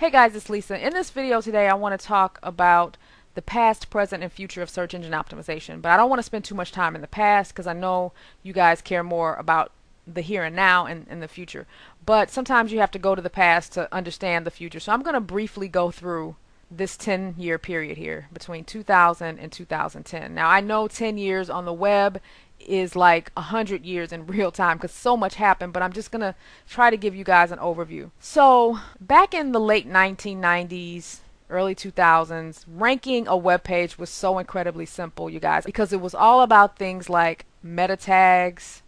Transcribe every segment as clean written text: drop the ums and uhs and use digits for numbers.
Hey guys, it's Lisa. In this video today, I want to talk about the past, present, and future of search engine optimization. But I don't want to spend too much time in the past because I know you guys care more about the here and now and the future. But sometimes you have to go to the past to understand the future. So I'm going to briefly go through this 10-year period here between 2000 and 2010. Now I know 10 years on the web is like 100 years in real time because so much happened, but I'm just going to try to give you guys an overview. So back in the late 1990s, early 2000s, ranking a web page was so incredibly simple, you guys, because it was all about things like meta tags.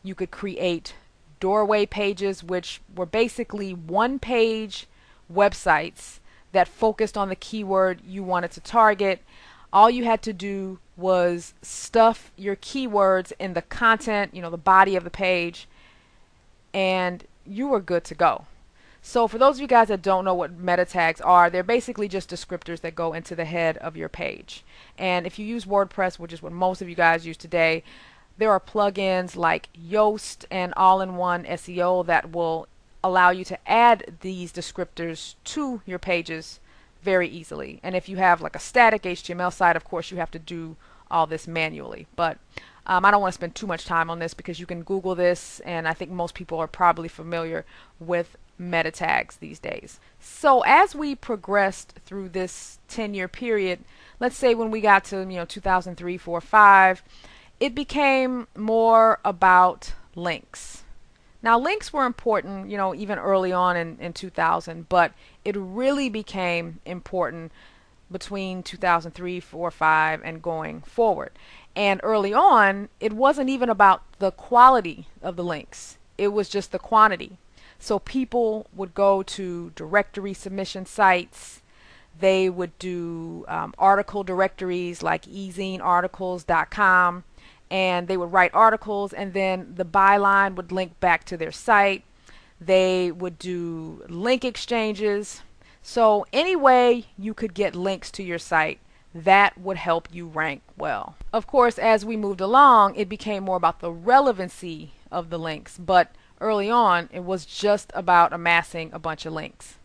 You could create doorway pages, which were basically one-page websites that focused on the keyword you wanted to target. All you had to do was stuff your keywords in the content, the body of the page, and you were good to go. So for those of you guys that don't know what meta tags are, they're basically just descriptors that go into the head of your page. And if you use WordPress, which is what most of you guys use today, there are plugins like Yoast and All-in-One SEO that will allow you to add these descriptors to your pages very easily. And if you have like a static HTML site, of course you have to do all this manually. But I don't want to spend too much time on this because you can Google this, and I think most people are probably familiar with meta tags these days. So as we progressed through this 10-year period, let's say when we got to 2003, 4, 5, it became more about links. Now links were important, even early on in 2000, but it really became important between 2003, 4, 5, and going forward. And early on, it wasn't even about the quality of the links. It was just the quantity. So people would go to directory submission sites. They would do article directories like ezinearticles.com, and they would write articles, and then the byline would link back to their site. They would do link exchanges. So any way you could get links to your site, that would help you rank well. Of course, as we moved along, it became more about the relevancy of the links, but early on, it was just about amassing a bunch of links.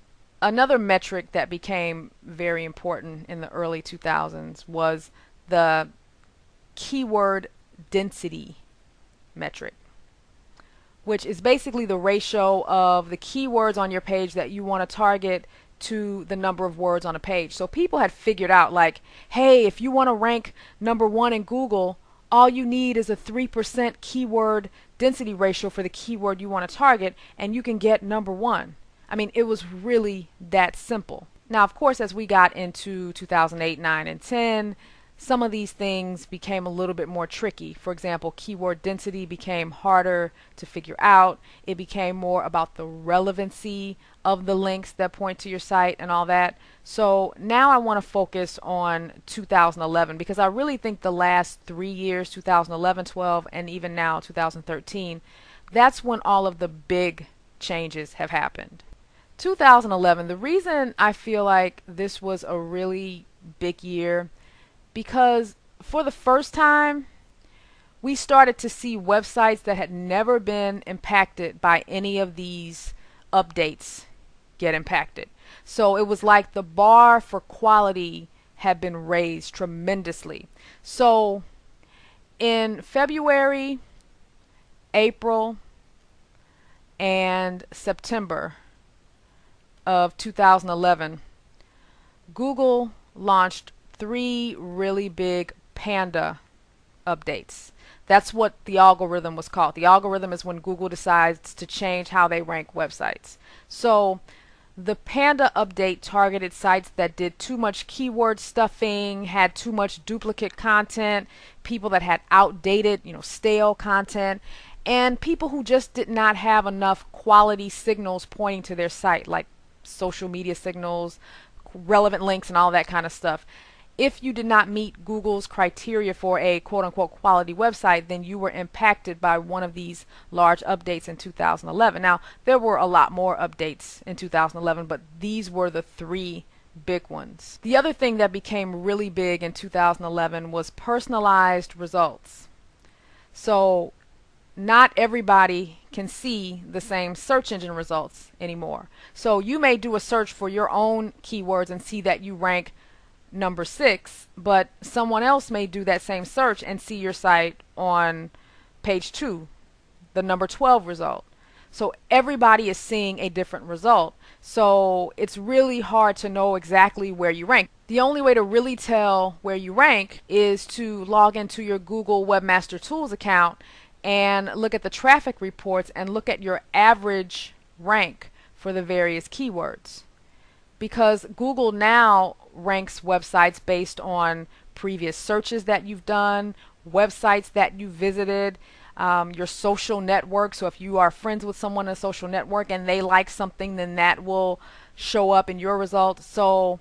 Another metric that became very important in the early 2000s was the keyword density metric, which is basically the ratio of the keywords on your page that you want to target to the number of words on a page. So people had figured out, like, hey, if you want to rank #1 in Google, all you need is a 3% keyword density ratio for the keyword you want to target, and you can get #1. I mean, it was really that simple. Now, of course, as we got into 2008, 9, and 10, some of these things became a little bit more tricky. For example, keyword density became harder to figure out. It became more about the relevancy of the links that point to your site and all that. So now I want to focus on 2011 because I really think the last 3 years, 2011, 12, and even now 2013, that's when all of the big changes have happened. 2011, the reason I feel like this was a really big year, because for the first time we started to see websites that had never been impacted by any of these updates get impacted. So it was like the bar for quality had been raised tremendously. So in February, April, and September of 2011, Google launched 3 really big Panda updates. That's what the algorithm was called. The algorithm is when Google decides to change how they rank websites. So the Panda update targeted sites that did too much keyword stuffing, had too much duplicate content, people that had outdated, stale content, and people who just did not have enough quality signals pointing to their site, like social media signals, relevant links, and all that kind of stuff. If you did not meet Google's criteria for a quote-unquote quality website, then you were impacted by one of these large updates in 2011. Now, there were a lot more updates in 2011, but these were the 3 big ones. The other thing that became really big in 2011 was personalized results. So not everybody can see the same search engine results anymore. So you may do a search for your own keywords and see that you rank number 6, but someone else may do that same search and see your site on page 2, the number 12 result. So everybody is seeing a different result. So it's really hard to know exactly where you rank. The only way to really tell where you rank is to log into your Google Webmaster Tools account and look at the traffic reports and look at your average rank for the various keywords. Because Google now ranks websites based on previous searches that you've done, websites that you visited, your social network. So if you are friends with someone in a social network and they like something, then that will show up in your results. So